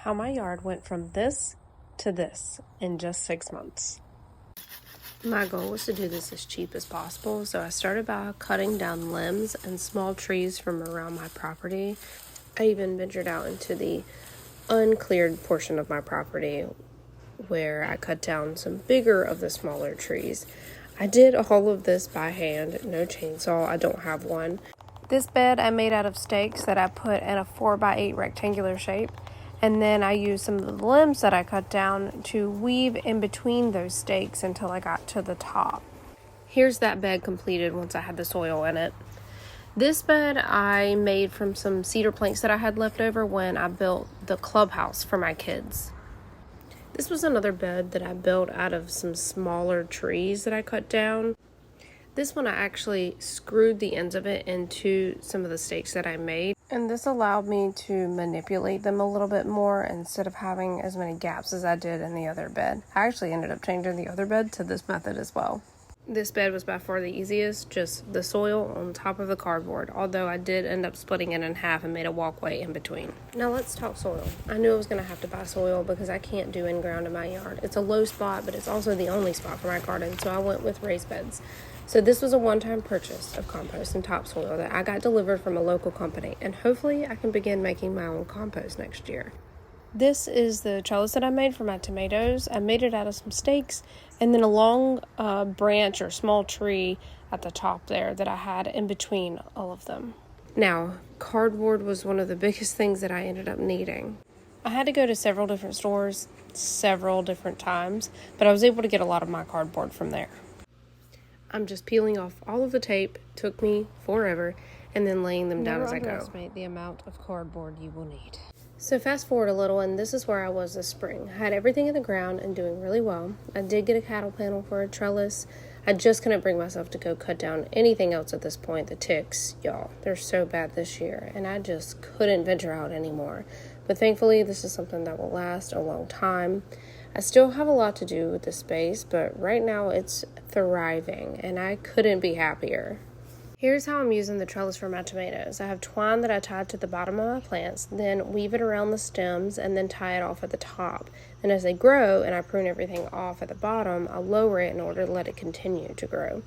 how my yard went from this to this in just 6 months. My goal was to do this as cheap as possible, so I started by cutting down limbs and small trees from around my property. I even ventured out into the uncleared portion of my property where I cut down some bigger of the smaller trees. I did all of this by hand, no chainsaw, I don't have one. This bed I made out of stakes that I put in a 4x8 rectangular shape, and then I used some of the limbs that I cut down to weave in between those stakes until I got to the top. Here's that bed completed once I had the soil in it. This bed I made from some cedar planks that I had left over when I built the clubhouse for my kids. This was another bed that I built out of some smaller trees that I cut down. This one I actually screwed the ends of it into some of the stakes that I made, and this allowed me to manipulate them a little bit more instead of having as many gaps as I did in the other bed. I actually ended up changing the other bed to this method as well. This bed was by far the easiest, just the soil on top of the cardboard, although I did end up splitting it in half and made a walkway in between. Now let's talk soil. I knew I was going to have to buy soil because I can't do in-ground in my yard. It's a low spot, but it's also the only spot for my garden, so I went with raised beds. So this was a one-time purchase of compost and topsoil that I got delivered from a local company, and hopefully I can begin making my own compost next year. This is the trellis that I made for my tomatoes. I made it out of some stakes and then a long branch or small tree at the top there that I had in between all of them. Now, cardboard was one of the biggest things that I ended up needing. I had to go to several different stores several different times, but I was able to get a lot of my cardboard from there. I'm just peeling off all of the tape, took me forever, and then laying them down as I go. Never underestimate the amount of cardboard you will need. So fast forward a little, and this is where I was this spring. I had everything in the ground and doing really well. I did get a cattle panel for a trellis. I just couldn't bring myself to go cut down anything else at this point. The ticks, y'all, they're so bad this year, and I just couldn't venture out anymore. But thankfully, this is something that will last a long time. I still have a lot to do with the space, but right now it's thriving, and I couldn't be happier. Here's how I'm using the trellis for my tomatoes. I have twine that I tied to the bottom of my plants, then weave it around the stems, and then tie it off at the top. And as they grow, and I prune everything off at the bottom, I'll lower it in order to let it continue to grow.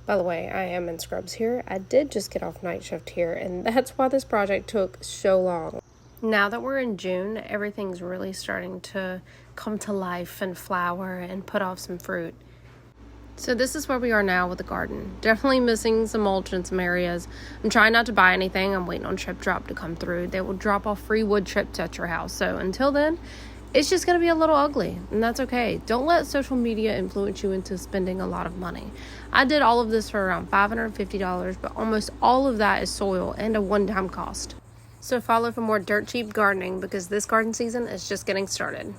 By the way, I am in scrubs here. I did just get off night shift here, and that's why this project took so long. Now that we're in June, everything's really starting to come to life and flower and put off some fruit. So this is where we are now with the garden. Definitely missing some mulch in some areas. I'm trying not to buy anything. I'm waiting on Chip Drop to come through. They will drop off free wood chips at your house. So until then, it's just going to be a little ugly, and that's okay. Don't let social media influence you into spending a lot of money. I did all of this for around $550, but almost all of that is soil and a one-time cost. So follow for more dirt cheap gardening because this garden season is just getting started.